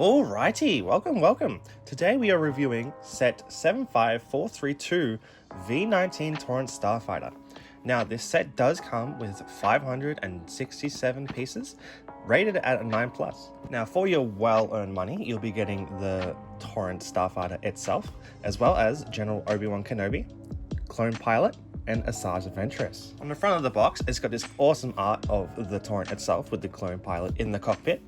Alrighty, welcome. Today we are reviewing set 75432 V-19 Torrent Starfighter. Now this set does come with 567 pieces, rated at a 9+. Now for your well-earned money, you'll be getting the Torrent Starfighter itself, as well as General Obi-Wan Kenobi, Clone Pilot, and Asajj Ventress. On the front of the box, it's got this awesome art of the Torrent itself with the Clone Pilot in the cockpit,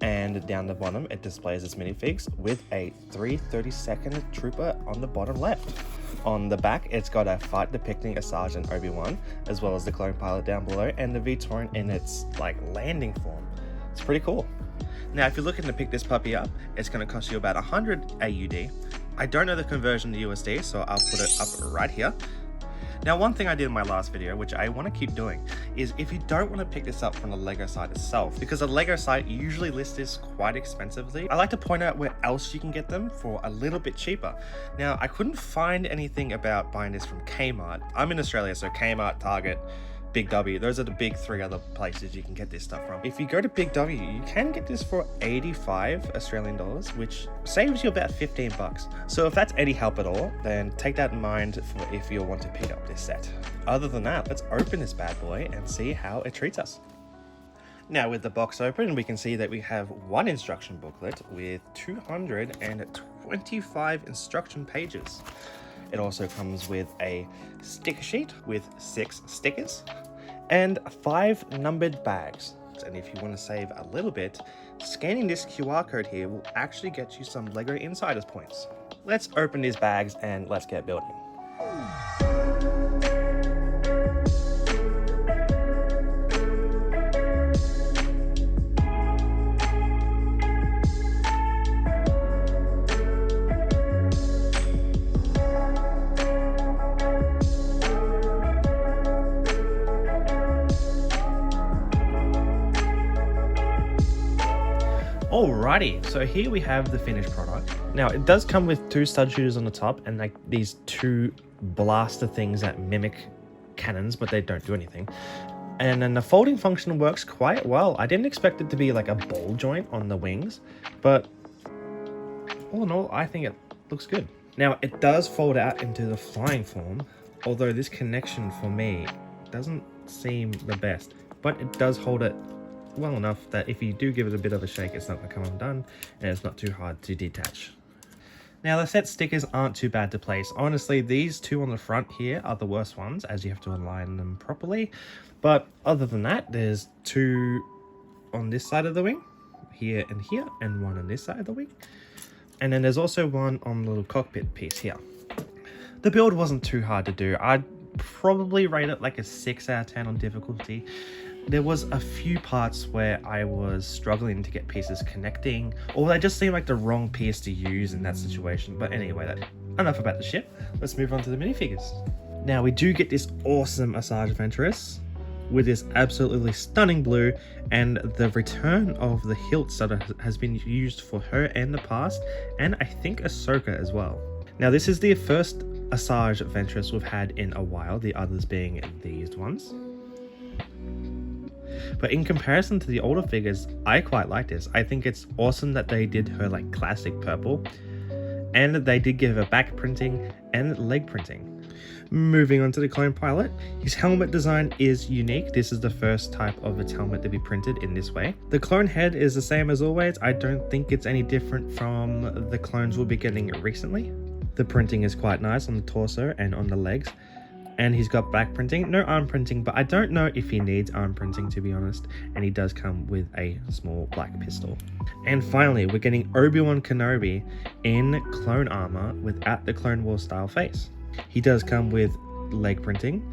and down the bottom it displays its minifigs with a 332nd Trooper on the bottom left. On the back, it's got a fight depicting Asajj and Obi-Wan, as well as the Clone Pilot down below, and the V-Torrent in its landing form. It's pretty cool. Now, if you're looking to pick this puppy up, it's going to cost you about 100 AUD. I don't know the conversion to USD, so I'll put it up right here. Now, one thing I did in my last video, which I want to keep doing, is if you don't want to pick this up from the LEGO site itself, because the LEGO site usually lists this quite expensively, I like to point out where else you can get them for a little bit cheaper. Now, I couldn't find anything about buying this from Kmart. I'm in Australia, so Kmart, Target, Big W, those are the big three other places you can get this stuff from. If you go to Big W, you can get this for 85 Australian dollars, which saves you about 15 bucks. So if that's any help at all, then take that in mind for if you want to pick up this set. Other than that, let's open this bad boy and see how it treats us. Now with the box open, we can see that we have one instruction booklet with 225 instruction pages. It also comes with a sticker sheet with 6 stickers and 5 numbered bags. And if you want to save a little bit, scanning this QR code here will actually get you some LEGO Insiders points. Let's open these bags and let's get building. Alrighty, so here we have the finished product. Now it does come with 2 stud shooters on the top and these 2 blaster things that mimic cannons, but they don't do anything. And then the folding function works quite well. I didn't expect it to be like a ball joint on the wings, but all in all, I think it looks good. Now it does fold out into the flying form, although this connection for me doesn't seem the best, but it does hold it well enough that if you do give it a bit of a shake, it's not going to come undone and it's not too hard to detach. Now the set stickers aren't too bad to place. Honestly, these 2 on the front here are the worst ones, as you have to align them properly. But other than that, there's 2 on this side of the wing, here, and 1 on this side of the wing. And then there's also 1 on the little cockpit piece here. The build wasn't too hard to do. I'd probably rate it like a 6 out of 10 on difficulty. There was a few parts where I was struggling to get pieces connecting, or they just seemed like the wrong piece to use in that situation. But anyway, enough about the ship. Let's move on to the minifigures. Now we do get this awesome Asajj Ventress with this absolutely stunning blue, and the return of the hilt that has been used for her in the past, and I think Ahsoka as well. Now this is the first Asajj Ventress we've had in a while, the others being these ones. But in comparison to the older figures, I quite like this. I think it's awesome that they did her classic purple, and they did give her back printing and leg printing. Moving on to the Clone Pilot, his helmet design is unique. This is the first type of its helmet to be printed in this way. The clone head is the same as always. I don't think it's any different from the clones we'll be getting recently. The printing is quite nice on the torso and on the legs. And he's got back printing, no arm printing, but I don't know if he needs arm printing, to be honest. And he does come with a small black pistol. And finally, we're getting Obi-Wan Kenobi in clone armor without the Clone Wars style face. He does come with leg printing,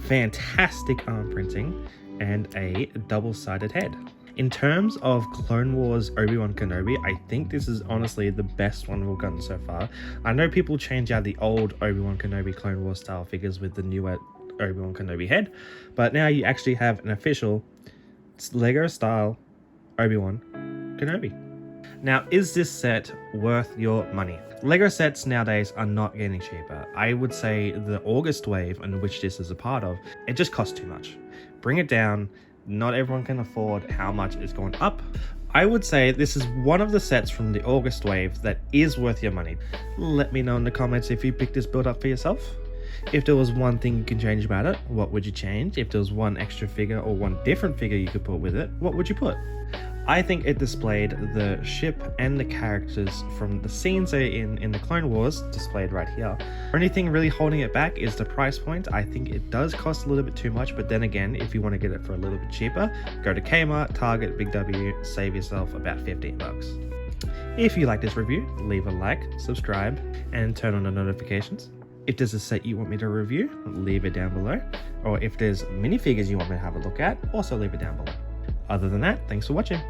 fantastic arm printing, and a double-sided head. In terms of Clone Wars Obi-Wan Kenobi, I think this is honestly the best one we've gotten so far. I know people change out the old Obi-Wan Kenobi Clone Wars style figures with the newer Obi-Wan Kenobi head, but now you actually have an official LEGO style Obi-Wan Kenobi. Now, is this set worth your money? LEGO sets nowadays are not getting cheaper. I would say the August wave, in which this is a part of, it just costs too much. Bring it down. Not everyone can afford how much it's going up, I would say this is one of the sets from the August wave that is worth your money. Let me know in the comments if you picked this build up for yourself. If there was one thing you can change about it, what would you change? If there was one extra figure or one different figure you could put with it, what would you put? I think it displayed the ship and the characters from the scenes in the Clone Wars, displayed right here. Only thing really holding it back is the price point. I think it does cost a little bit too much, but then again, if you want to get it for a little bit cheaper, go to Kmart, Target, Big W, save yourself about 15 bucks. If you like this review, leave a like, subscribe, and turn on the notifications. If there's a set you want me to review, leave it down below. Or if there's minifigures you want me to have a look at, also leave it down below. Other than that, thanks for watching.